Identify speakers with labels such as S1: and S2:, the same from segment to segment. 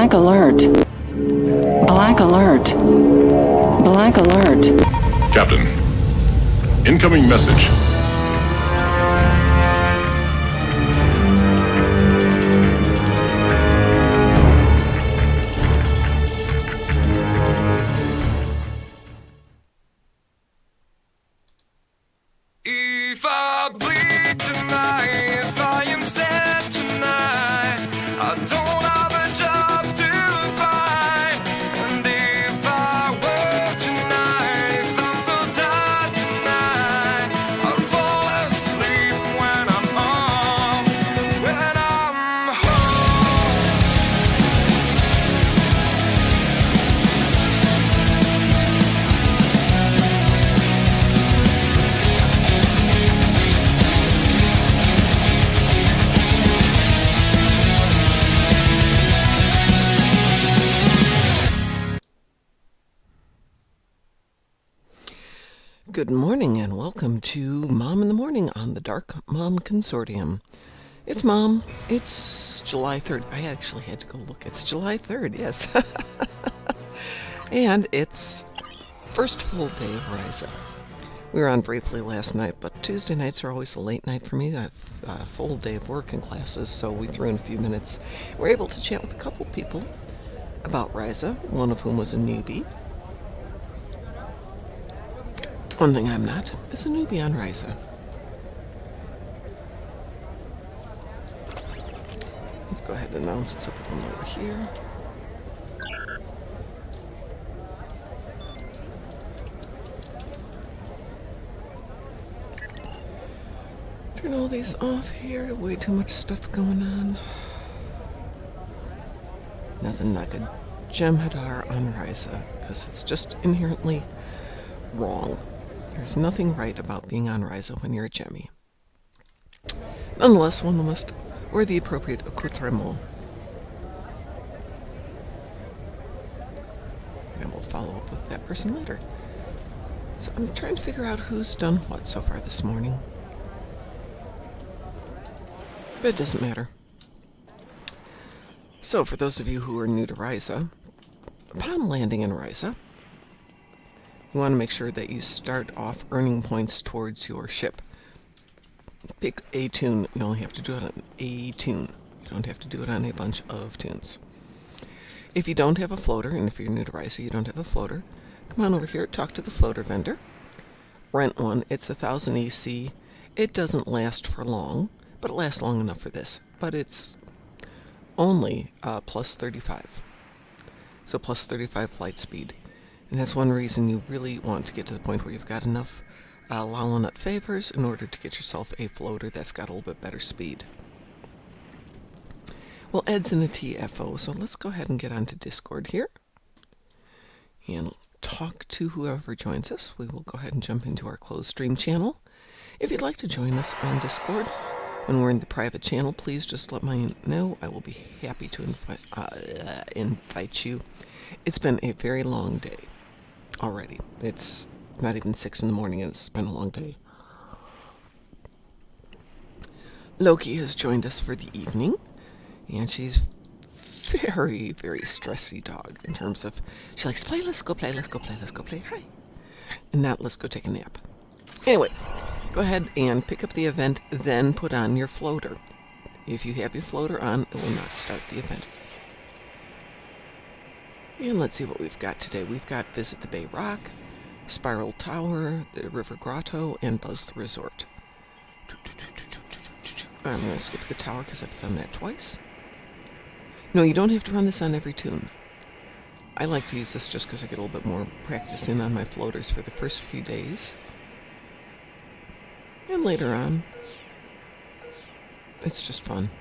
S1: Black alert. Black alert. Black alert.
S2: Captain, incoming message.
S3: If I bleed tonight, if I am sad tonight, I don't have a job to find. And if I work tonight, if I'm so tired tonight, I'll fall asleep when I'm home.
S4: Good morning and welcome to Mom in the Morning on the Dark Mom Consortium. It's Mom. It's July 3rd. I actually had to go look. It's July 3rd, yes. And it's first full day of Risa. We were on briefly last night, but Tuesday nights are always a late night for me. I have a full day of work and classes, so we threw in a few minutes. We're able to chat with a couple people about Risa, one of whom was a newbie. One thing I'm not is a newbie on Risa. Let's go ahead and announce it so people know we're here. Turn all these off here. Way too much stuff going on. Nothing like a Jem'Hadar on Risa, because it's just inherently wrong. There's nothing right about being on Risa when you're a Jemmy. Nonetheless, one must wear the appropriate accoutrement. And we'll follow up with that person later. So I'm trying to figure out who's done what so far this morning. But it doesn't matter. So for those of you who are new to Risa, upon landing in Risa, you want to make sure that you start off earning points towards your ship. Pick a tune. You only have to do it on a tune. You don't have to do it on a bunch of tunes. If you don't have a floater, and if you're new to Risa, you don't have a floater, come on over here, talk to the floater vendor. Rent one. It's 1,000 EC. It doesn't last for long, but it lasts long enough for this. But it's only plus 35. So plus 35 flight speed. And that's one reason you really want to get to the point where you've got enough Lala favors in order to get yourself a floater that's got a little bit better speed. Well, Ed's in a TFO, so let's go ahead and get onto Discord here. And talk to whoever joins us. We will go ahead and jump into our closed stream channel. If you'd like to join us on Discord when we're in the private channel, please just let me know. I will be happy to invite you. It's been a very long day. Already. It's not even 6 in the morning and it's been a long day. Loki has joined us for the evening, and she's very, very stressy dog in terms of she likes play, let's go play, let's go play, let's go play, hi. And not let's go take a nap. Anyway, go ahead and pick up the event, then put on your floater. If you have your floater on, it will not start the event. And let's see what we've got today. We've got Visit the Bay Rock, Spiral Tower, the River Grotto, and Buzz the Resort. I'm going to skip the tower because I've done that twice. No, you don't have to run this on every tune. I like to use this just because I get a little bit more practice in on my floaters for the first few days. And later on, it's just fun.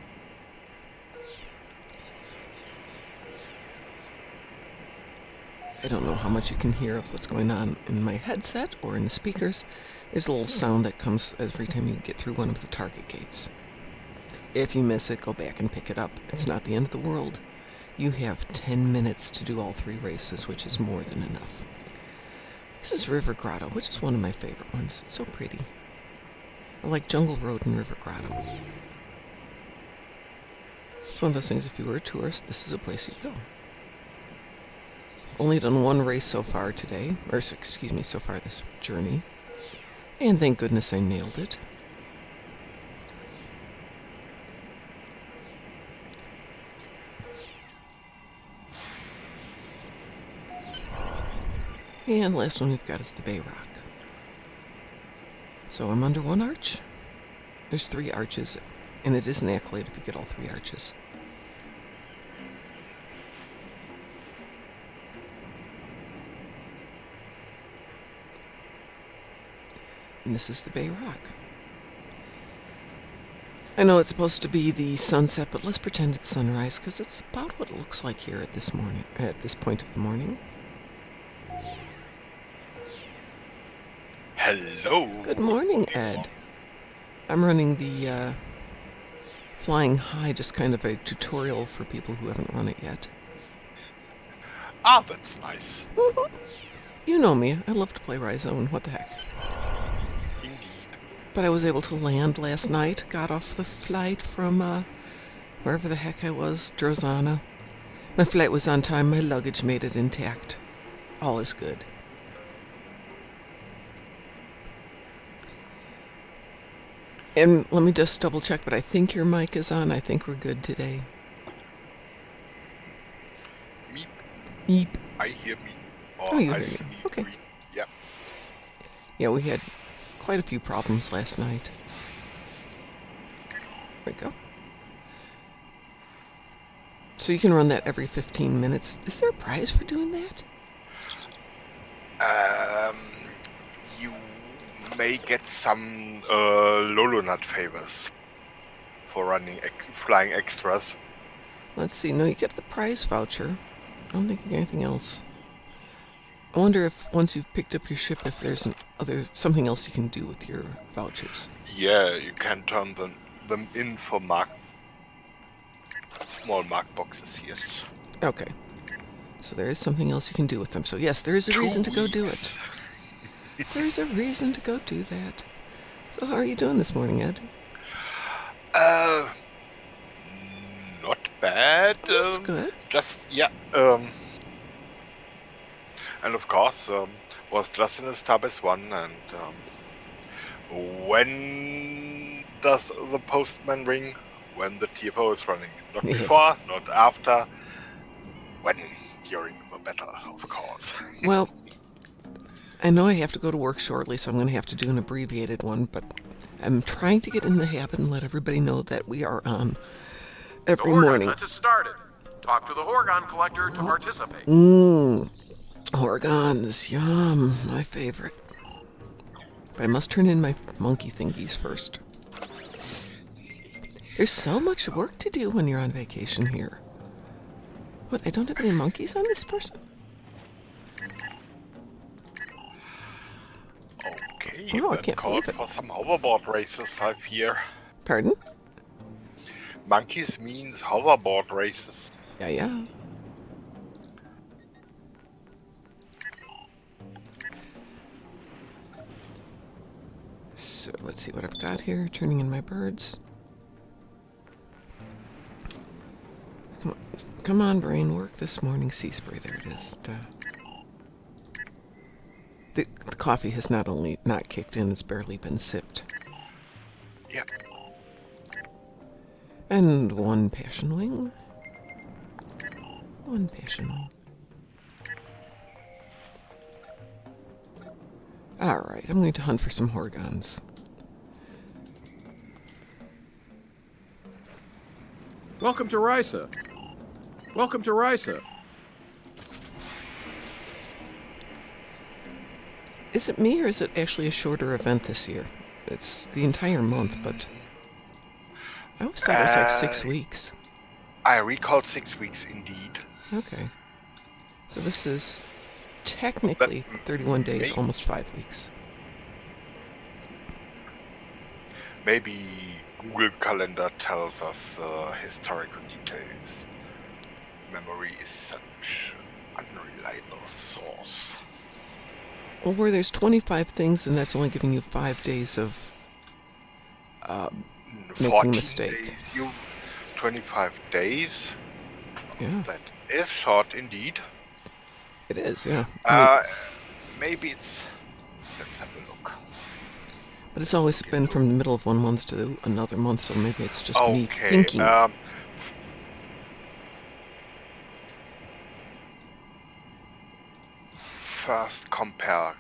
S4: I don't know how much you can hear of what's going on in my headset or in the speakers. There's a little sound that comes every time you get through one of the target gates. If you miss it, go back and pick it up. It's not the end of the world. You have 10 minutes to do all 3 races, which is more than enough. This is River Grotto, which is one of my favorite ones. It's so pretty. I like Jungle Road and River Grotto. It's It's one of those things, if you were a tourist, this is a place you'd go. Only done one race so far today, or excuse me, so far this journey. And thank goodness I nailed it. And last one we've got is the Bay Rock. So I'm under one arch. There's 3 arches, and it is an accolade if you get all 3 arches. And this is the Bay Rock. I know it's supposed to be the sunset, but let's pretend it's sunrise, because it's about what it looks like here at this point of the morning.
S5: Hello.
S4: Good morning, Ed. I'm running the Flying High, just kind of a tutorial for people who haven't run it yet.
S5: Ah, that's nice.
S4: You know me, I love to play Rhizone, what the heck.
S5: Indeed.
S4: But I was able to land last night, got off the flight from wherever the heck I was, Drozana. My flight was on time, my luggage made it intact. All is good. And let me just double check, but I think your mic is on. I think we're good today.
S5: Meep.
S4: Meep.
S5: I hear me.
S4: Oh, you
S5: I
S4: hear
S5: see
S4: me. Okay.
S5: me. Yeah.
S4: Yeah, we had quite a few problems last night. There we go. So you can run that every 15 minutes. Is there a prize for doing that?
S5: You may get some Lolo Nut favors for running flying extras.
S4: Let's see. No, you get the prize voucher. I don't think you get anything else. I wonder if once you've picked up your ship, if there's something else you can do with your vouchers.
S5: Yeah, you can turn them in for small mark boxes. Yes.
S4: Okay. So there is something else you can do with them. So yes, there is a reason to go do it. There's a reason to go do that. So how are you doing this morning, Ed?
S5: Not bad.
S4: That's good.
S5: Just, yeah. And of course, was just in a Starbase 1, and when does the postman ring? When the TFO is running. Not before, not after. When? During the battle, of course.
S4: Well, I know I have to go to work shortly, so I'm going to have to do an abbreviated one, but I'm trying to get in the habit and let everybody know that we are on every morning.
S6: Let's get started. Talk to the Horgon collector to participate.
S4: Horgons, yum, my favorite. But I must turn in my monkey thingies first. There's so much work to do when you're on vacation here. What, I don't have any monkeys on this person?
S5: Okay,
S4: Oh, I
S5: then
S4: can't
S5: call
S4: believe it.
S5: for some hoverboard races, I fear.
S4: Pardon?
S5: Monkeys means hoverboard races.
S4: Yeah. So let's see what I've got here. Turning in my birds. Come on, brain, work this morning. Sea spray, there it is. The coffee has not only not kicked in, it's barely been sipped.
S5: Yep.
S4: And one passion wing. One passion wing. Alright, I'm going to hunt for some Horgons.
S6: Welcome to Risa. Welcome to Risa.
S4: Is it me, or is it actually a shorter event this year? It's the entire month, but I always thought it was like 6 weeks.
S5: I recall 6 weeks indeed.
S4: Okay. So this is technically 31 days, almost 5 weeks.
S5: Maybe Google Calendar tells us historical details. Memory is such an unreliable source.
S4: Well, where there's 25 things, and that's only giving you 5 days of making a
S5: 14
S4: mistake.
S5: days. 25 days.
S4: Yeah,
S5: That is short indeed.
S4: it is. Yeah, I mean,
S5: Maybe it's. Let's have a look.
S4: but it's always been from the middle of one month to another month, so maybe it's just me
S5: Okay.
S4: thinking.
S5: First compare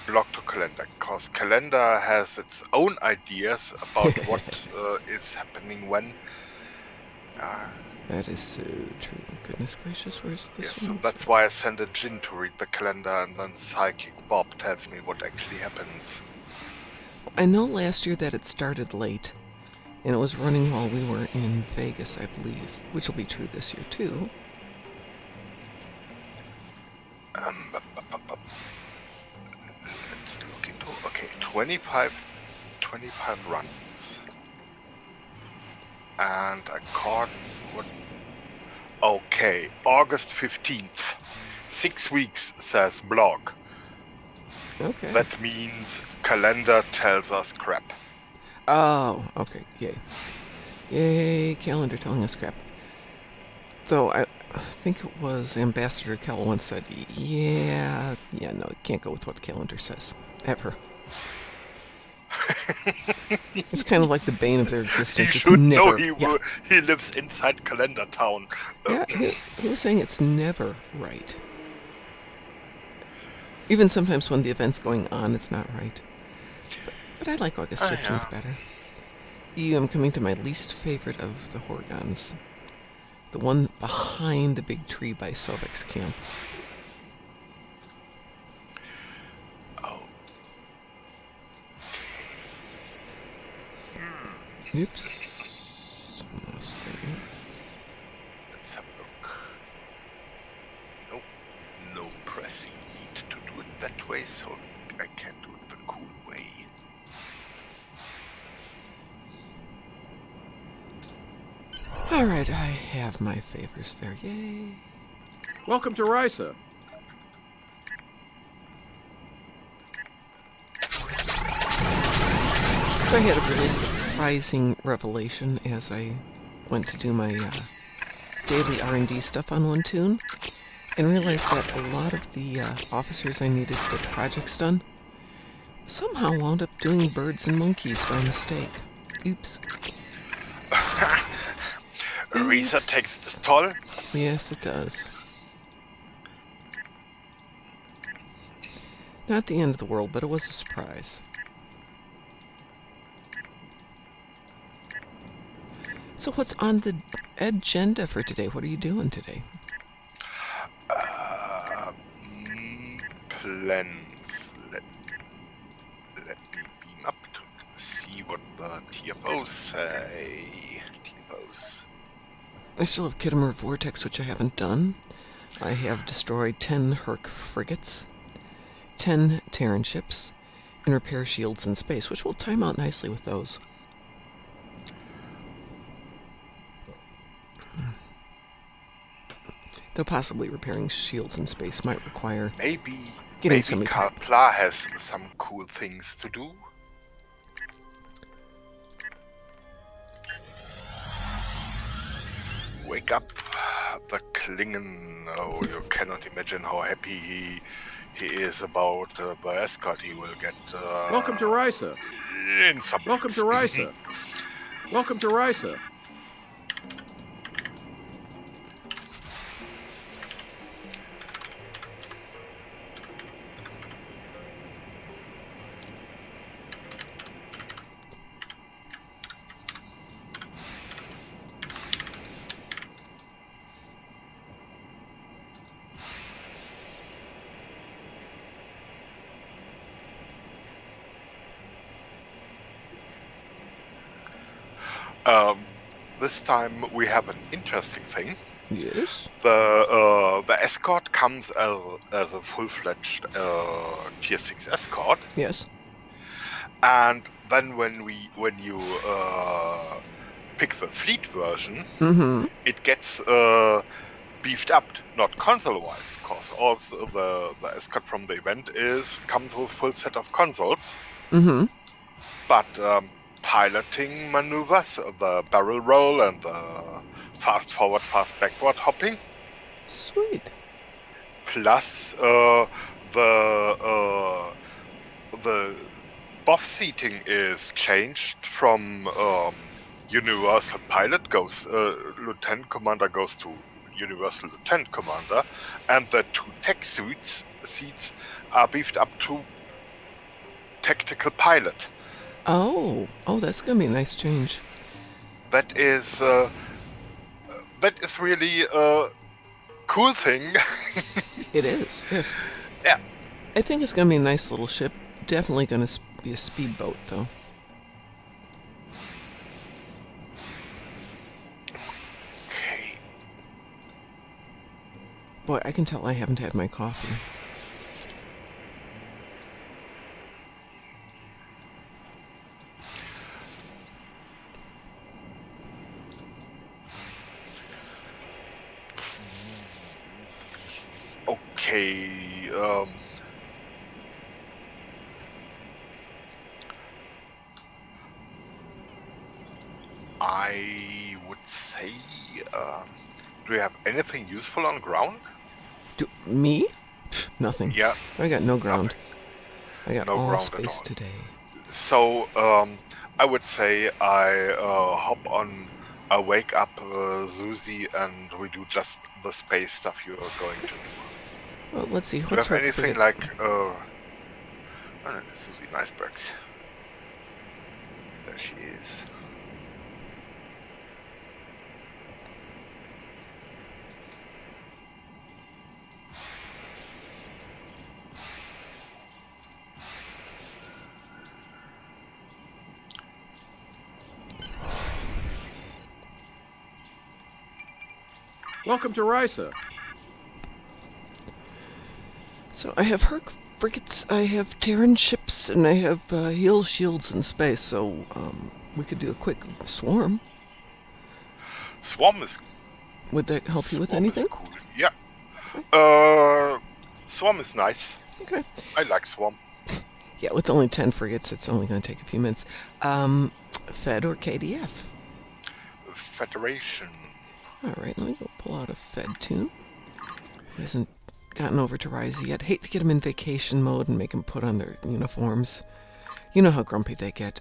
S5: blog to calendar, because calendar has its own ideas about what is happening when.
S4: That is so true. Goodness gracious, where's this
S5: Yes,
S4: one?
S5: that's why I send a Jin to read the calendar, and then Psychic Bob tells me what actually happens.
S4: I know last year that it started late, and it was running while we were in Vegas, I believe, which will be true this year too.
S5: Let's look into. Okay, 25 runs. And okay, August 15th. 6 weeks, says blog.
S4: Okay.
S5: That means calendar tells us crap.
S4: Oh, okay. Yay. Yay, calendar telling us crap. Though I think it was Ambassador Kel once said, yeah, no, you can't go with what the calendar says. Ever. It's kind of like the bane of their
S5: He
S4: existence. It's
S5: should know
S4: never.
S5: he lives inside calendar town.
S4: Yeah, he was saying it's never right. Even sometimes when the event's going on, it's not right. But I like August 15th better. I'm coming to my least favorite of the Horgons. The one behind the big tree by Sobek's camp.
S5: Oh.
S4: Oops. Almost there.
S5: Let's have a look. Nope. No pressing need to do it that way, so I can do it the cool way.
S4: Alright, I have my favors there. Yay.
S6: Welcome to Risa.
S4: So I had a really surprising revelation as I went to do my daily R&D stuff on one tune, and realized that a lot of the officers I needed to get projects done somehow wound up doing birds and monkeys by mistake. Oops.
S5: Risa takes this toll.
S4: Yes, it does. Not the end of the world, but it was a surprise. So what's on the agenda for today? What are you doing today?
S5: Plans. Let me beam up to see what the TFOs say. TFOs.
S4: I still have Kittimer Vortex, which I haven't done. I have destroyed 10 Herc frigates, 10 Terran ships, and repair shields in space, which will time out nicely with those. Though possibly repairing shields in space might require
S5: Maybe
S4: somebody to-
S5: Karpla has some cool things to do. Wake up, the Klingon. Oh, you cannot imagine how happy he is about the escort he will get.
S6: Welcome to Risa.
S5: In some
S6: Welcome to
S5: weeks.
S6: Risa. Welcome to Risa.
S5: This time we have an interesting thing.
S4: Yes?
S5: The escort comes as a full-fledged tier 6 escort,
S4: Yes.
S5: and then when you pick the fleet version,
S4: Mm-hmm.
S5: it gets beefed up, not console-wise, because also the escort from the event comes with full set of consoles,
S4: Mm-hmm.
S5: but piloting maneuvers, the barrel roll and the fast forward, fast backward hopping.
S4: Sweet.
S5: Plus the buff seating is changed from Universal Pilot goes Lieutenant Commander goes to Universal Lieutenant Commander, and the 2 tech seats are beefed up to Tactical Pilot.
S4: Oh, that's gonna be a nice change.
S5: That is really a cool thing.
S4: It is, yes.
S5: Yeah.
S4: I think it's gonna be a nice little ship. Definitely gonna be a speedboat, though.
S5: Okay.
S4: Boy, I can tell I haven't had my coffee.
S5: Okay. I would say, do you have anything useful on ground?
S4: Me? Pfft, nothing.
S5: Yeah.
S4: I got no ground.
S5: Nothing.
S4: I got
S5: No
S4: all
S5: ground at
S4: space
S5: all.
S4: today.
S5: So, I would say I hop on, I wake up Susie, and we do just the space stuff you are going to do.
S4: Well, let's see.
S5: Do you
S4: What's
S5: have
S4: her
S5: anything
S4: frigates?
S5: like, Susie Icebergs? There she is.
S6: Welcome to Risa.
S4: So I have Herc frigates, I have Terran ships, and I have heal shields in space. So we could do a quick swarm.
S5: Swarm is
S4: Would that help you with
S5: Swarm is
S4: anything?
S5: cool. Yeah. Swarm is nice.
S4: Okay.
S5: I like Swarm.
S4: Yeah, with only 10 frigates, it's only going to take a few minutes. Fed or KDF?
S5: Federation.
S4: All right, let me go pull out a Fed tune. He hasn't gotten over to Risa yet. Hate to get him in vacation mode and make him put on their uniforms. You know how grumpy they get.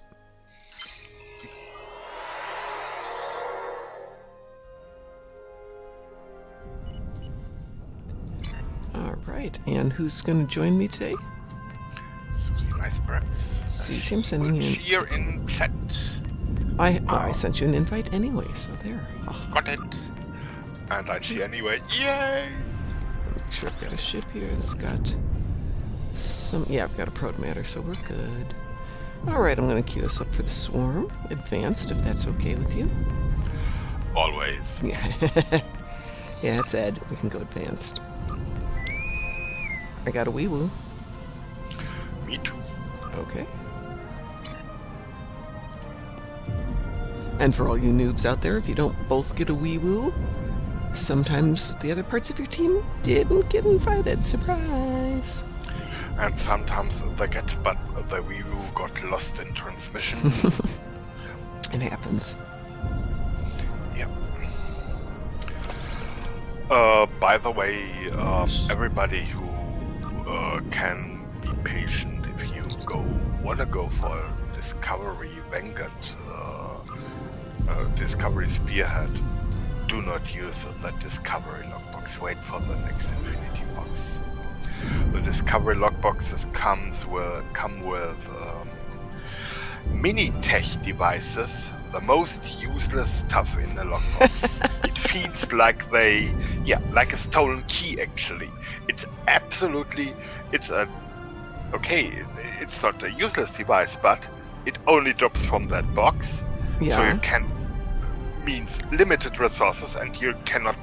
S4: All right, and who's going to join me today?
S5: Susie Icebergs.
S4: Susie, I'm sending you.
S5: Cheer in chat.
S4: I sent you an invite anyway, so there.
S5: Got it. And I cheer anyway. Yay!
S4: Make sure I've got a ship here that's got some. Yeah, I've got a proto matter, so we're good. All right, I'm going to queue us up for the swarm. Advanced, if that's okay with you.
S5: Always.
S4: Yeah. Yeah, it's Ed. We can go advanced. I got a wee woo.
S5: Me too.
S4: Okay. And for all you noobs out there, if you don't both get a wee woo, sometimes the other parts of your team didn't get invited. Surprise!
S5: And sometimes they get, but the Wii U got lost in transmission.
S4: It happens.
S5: Yep. By the way, everybody who can be patient, if you wanna go for Discovery Vanguard, Discovery Spearhead, do not use that Discovery logbox. Wait for the next Infinity box. The Discovery logboxes come with mini tech devices, the most useless stuff in the logbox. It feels like like a stolen key. Actually, it's not a useless device, but it only drops from that box,
S4: Yeah.
S5: so you means limited resources, and you cannot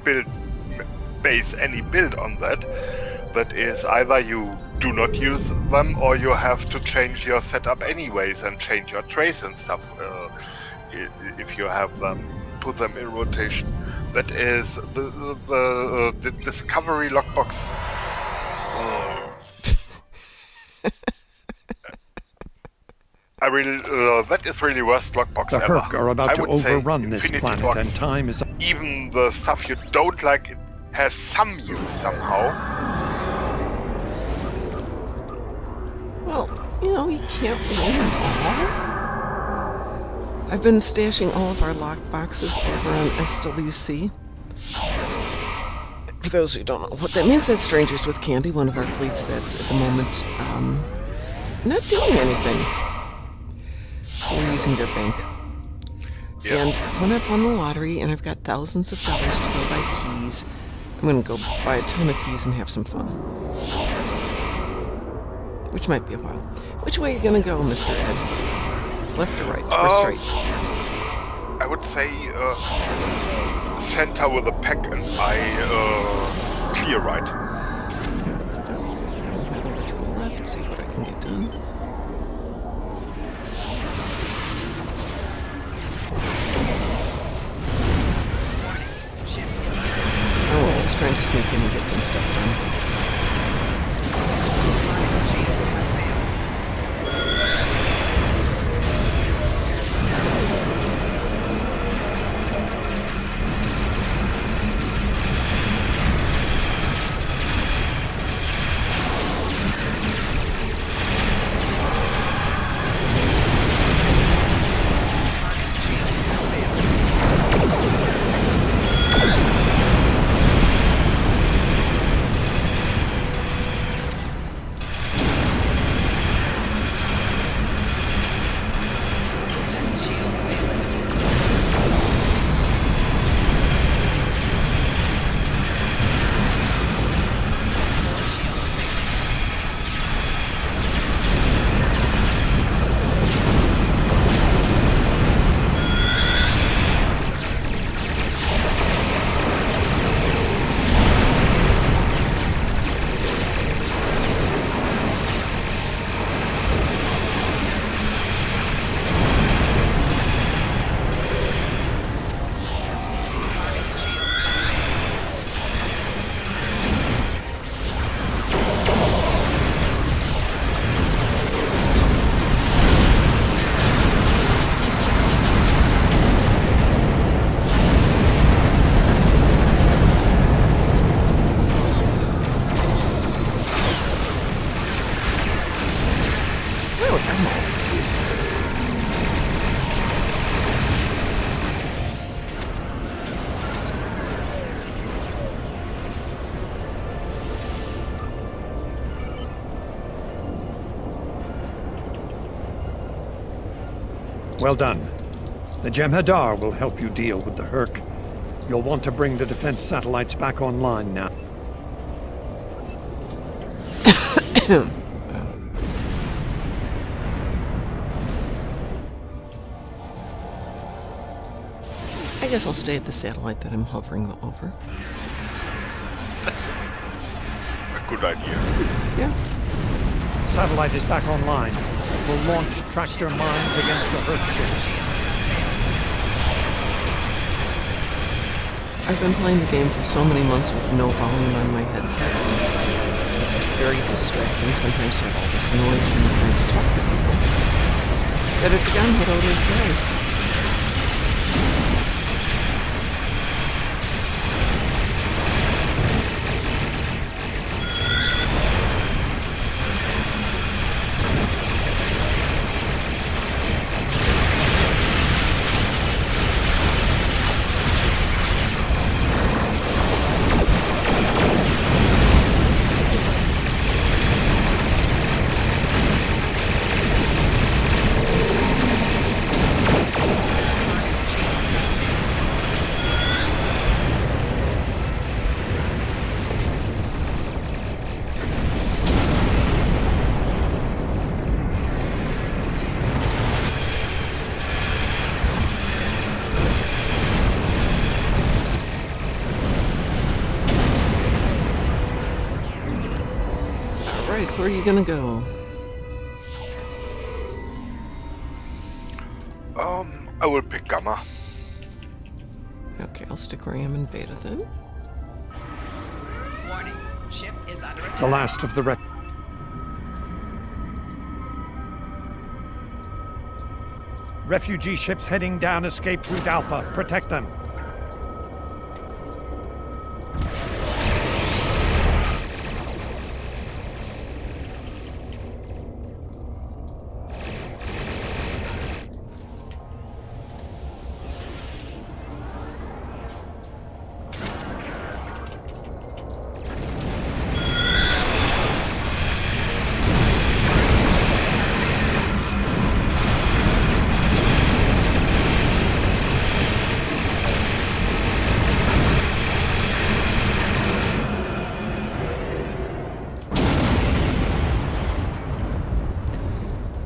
S5: base any build on that. That is, either you do not use them, or you have to change your setup anyways and change your trays and stuff. If you have them, put them in rotation. That is the Discovery logbox. I that is really worst lockbox
S6: The
S5: ever.
S6: Herc are about
S5: I
S6: to
S5: would say
S6: overrun this
S5: Infinity
S6: planet,
S5: Box,
S6: and time is...
S5: even the stuff you don't like, it has some use somehow.
S4: Well, you know, you can't win them all. I've been stashing all of our lock boxes over on SWC. For those who don't know what that means, that's Strangers with Candy, one of our fleets that's at the moment not doing anything. So we're using their bank.
S5: Yeah.
S4: And when I've won the lottery and I've got thousands of dollars to go buy keys, I'm going to go buy a ton of keys and have some fun. Which might be a while. Which way are you going to go, Mr. Ed? Left or right? Or straight?
S5: I would say center with a pack and I clear right.
S4: Over to the left, see what I can get done. Oh, I was trying to sneak in and get some stuff done.
S6: Well done. The Jem'Hadar will help you deal with the Herc. You'll want to bring the defense satellites back online now.
S4: I guess I'll stay at the satellite that I'm hovering over.
S5: That's a good idea.
S4: Yeah.
S6: Satellite is back online. We'll launch tractor mines against the Herc ships.
S4: I've been playing the game for so many months with no volume on my headset. This is very distracting. Sometimes you have all this noise when you're trying to talk to people. Better to get on what Odo says. Where are you gonna go?
S5: I will pick Gamma.
S4: Okay, I'll stick where I am in beta then.
S7: Warning. Ship is under attack.
S6: The last of the Refugee ships heading down escape route Alpha. Protect them.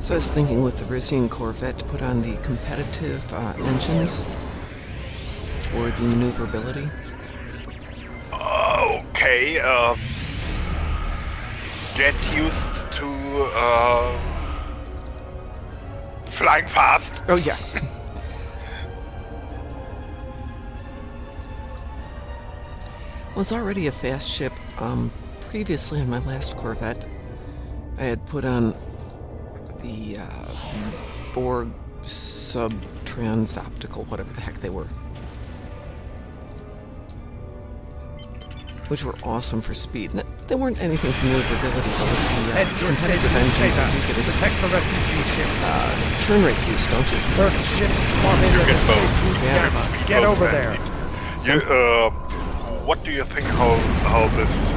S4: So I was thinking with the Risian Corvette to put on the competitive engines for the maneuverability.
S5: Okay, get used to flying fast.
S4: Oh yeah. Well, it's already a fast ship. Previously on my last Corvette, I had put on the Borg sub-transoptical, whatever the heck they were, which were awesome for speed. They weren't anything for maneuverability, but with
S6: Head
S4: the
S6: to escape
S4: competitive
S6: route
S4: engines,
S6: Beta.
S4: you do get a
S6: Protect the refugee ships.
S4: turn rate boost, don't you?
S6: Earth ship spotted
S5: You
S6: at
S5: get
S6: escape
S5: both.
S6: route
S4: Yeah.
S6: Gamma.
S5: Speed
S6: Get
S5: both
S6: over
S5: and
S6: there.
S5: You, what do you think how this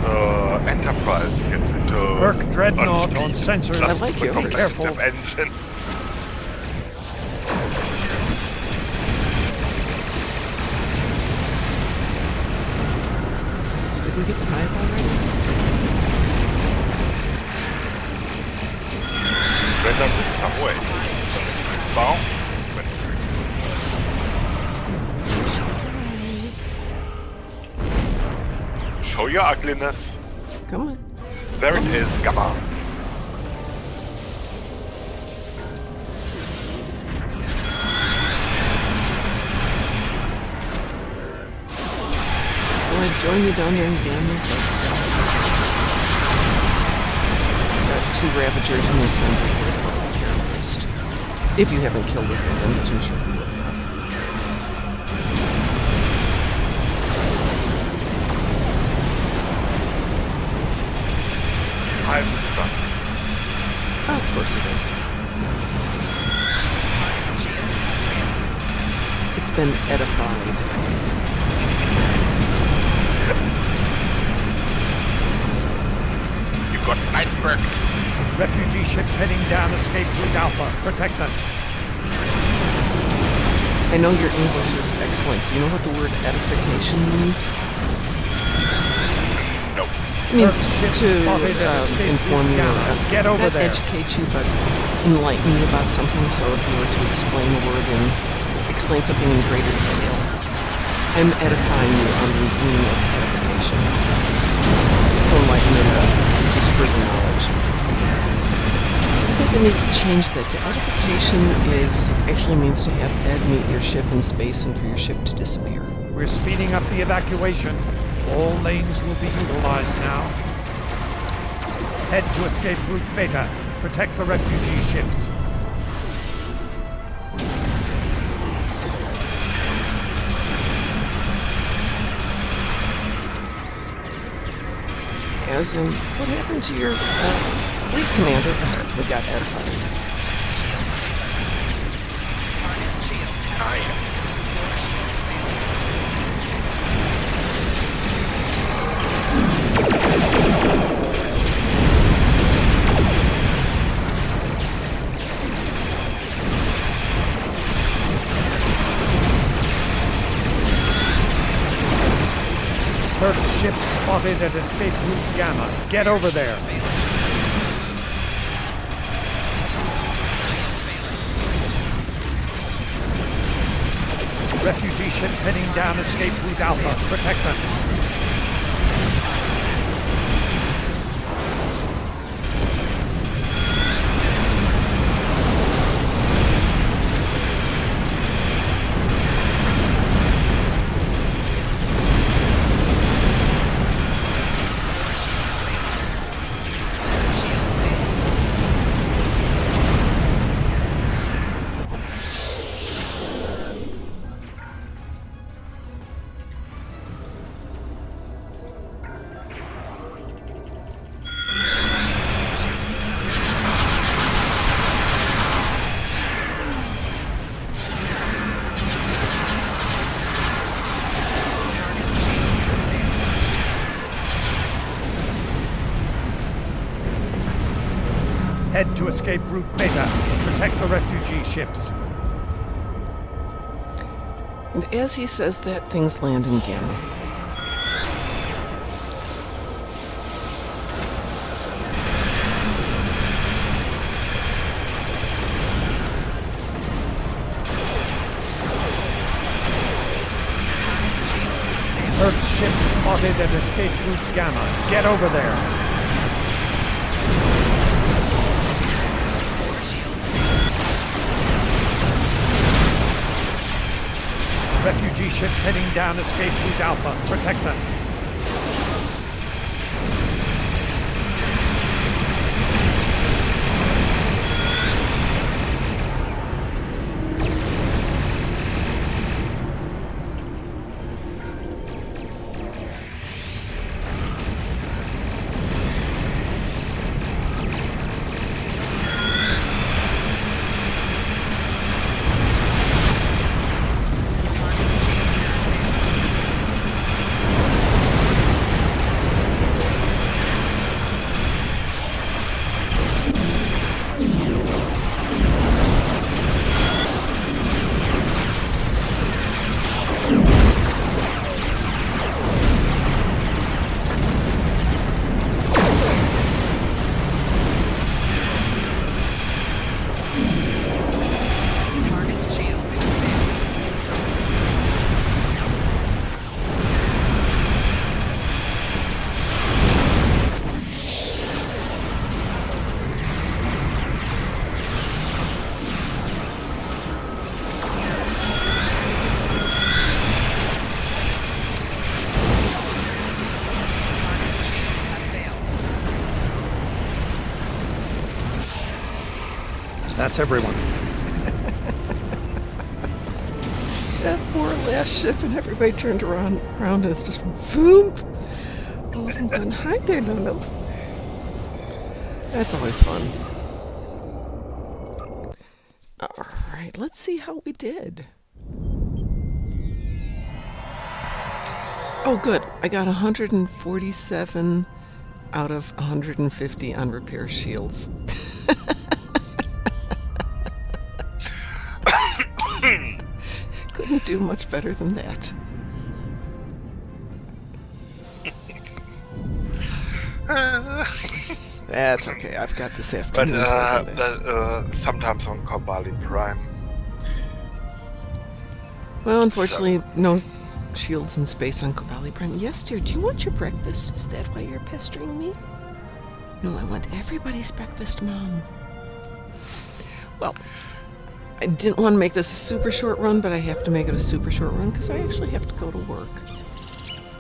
S5: Enterprise gets into
S6: Herc Dreadnought
S5: speed
S6: on sensors.
S5: plus
S4: I like
S5: the
S4: you.
S6: Be careful.
S5: competitive engine?
S4: Did we get the hive already?
S5: Random is some way. Bow. Show your ugliness.
S4: Come on.
S5: There it is, Gamma.
S4: Will I join you down there in Gamma? Got 2 Ravagers in the center here to help take care of first. If you haven't killed it yet, which I'm sure you will have.
S5: Hive is done.
S4: Oh, of course it is. It's been edified.
S5: You got iceberg.
S6: Refugee ships heading down escape route Alpha. Protect them.
S4: I know your English is excellent. Do you know what the word edification means?
S5: No.
S4: It means
S6: Earth ship
S4: to
S6: spotted at escape
S4: inform
S6: route
S4: you,
S6: Gamma. Get over
S4: not
S6: there.
S4: educate you, but enlighten you about something. So if you were to explain a word and explain something in greater detail, I'm edifying you on the meaning of edification. To enlighten you to further knowledge. I think we need to change that to edification actually means to have Ed meet your ship in space and for your ship to disappear.
S6: We're speeding up the evacuation. All lanes will be utilized now. Head to escape route Beta. Protect the refugee ships.
S4: As in, what happened to your fleet commander? We got edified.
S6: Earth ship spotted at escape route Gamma. Get over there. Refugee ships heading down escape route Alpha. Protect them. Head to escape route Beta. Protect the refugee ships.
S4: And as he says that, things land in Gamma.
S6: Earth ship spotted at escape route Gamma. Get over there. Refugee ships heading down escape route Alpha. Protect them. That's everyone.
S4: That poor last ship, and everybody turned around and it's just voop. All of them going, hi there, no. That's always fun. All right, let's see how we did. Oh, good. I got 147 out of 150 on repair shields. Couldn't do much better than that. That's okay. I've got this
S5: But
S4: afternoon.
S5: sometimes on Kobali Prime.
S4: Well, unfortunately, no shields in space on Kobali Prime. Yes, dear, do you want your breakfast? Is that why you're pestering me? No, I want everybody's breakfast, Mom. Well, I didn't want to make this a super short run, but I have to make it a super short run because I actually have to go to work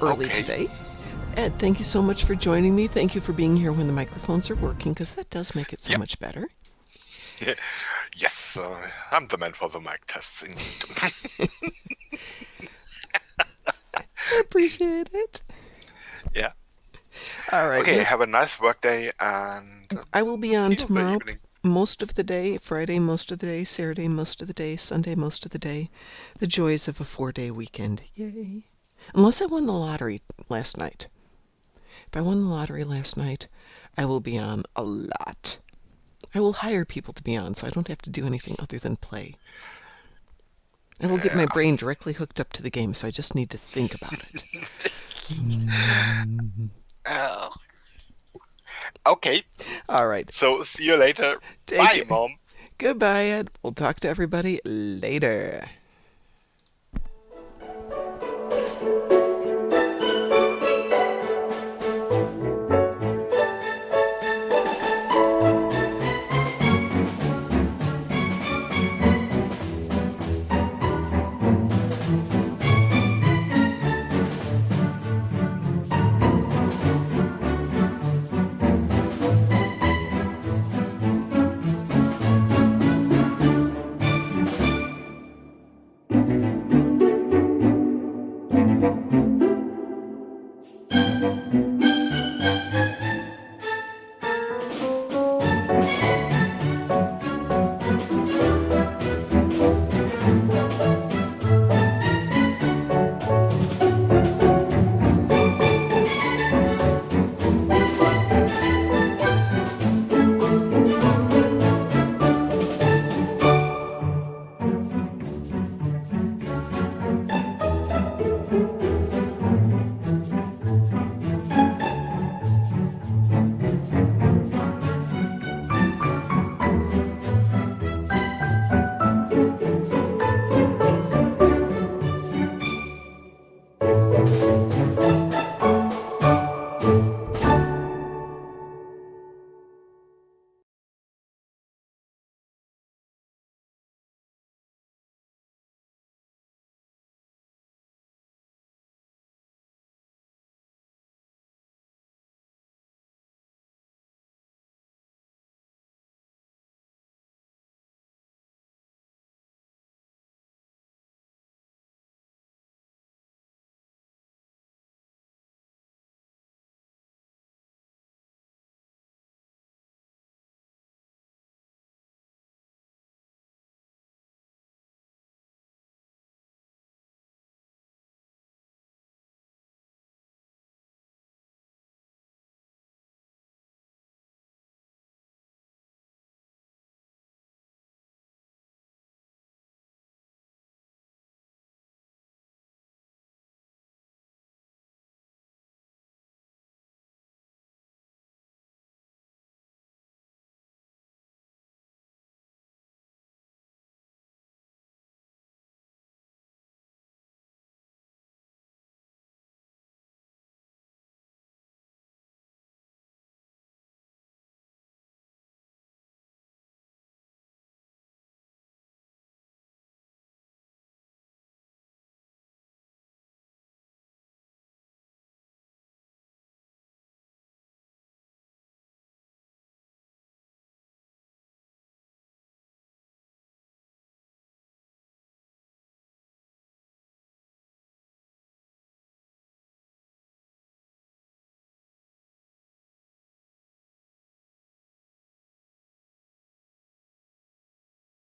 S4: early today. Ed, thank you so much for joining me. Thank you for being here when the microphones are working because that does make it so much better.
S5: Yes, I'm the man for the mic tests, indeed.
S4: I appreciate it.
S5: Yeah.
S4: All right.
S5: Okay, have a nice work day, and
S4: I will be on
S5: see you in the
S4: tomorrow.
S5: evening.
S4: Most of the day, Friday most of the day, Saturday most of the day, Sunday most of the day. The joys of a 4-day weekend. Yay. Unless I won the lottery last night. If I won the lottery last night, I will be on a lot. I will hire people to be on so I don't have to do anything other than play. I will get my brain directly hooked up to the game, so I just need to think about it.
S5: Okay.
S4: All right.
S5: So, see you later.
S4: Take
S5: Bye,
S4: it.
S5: Mom.
S4: Goodbye, Ed. We'll talk to everybody later.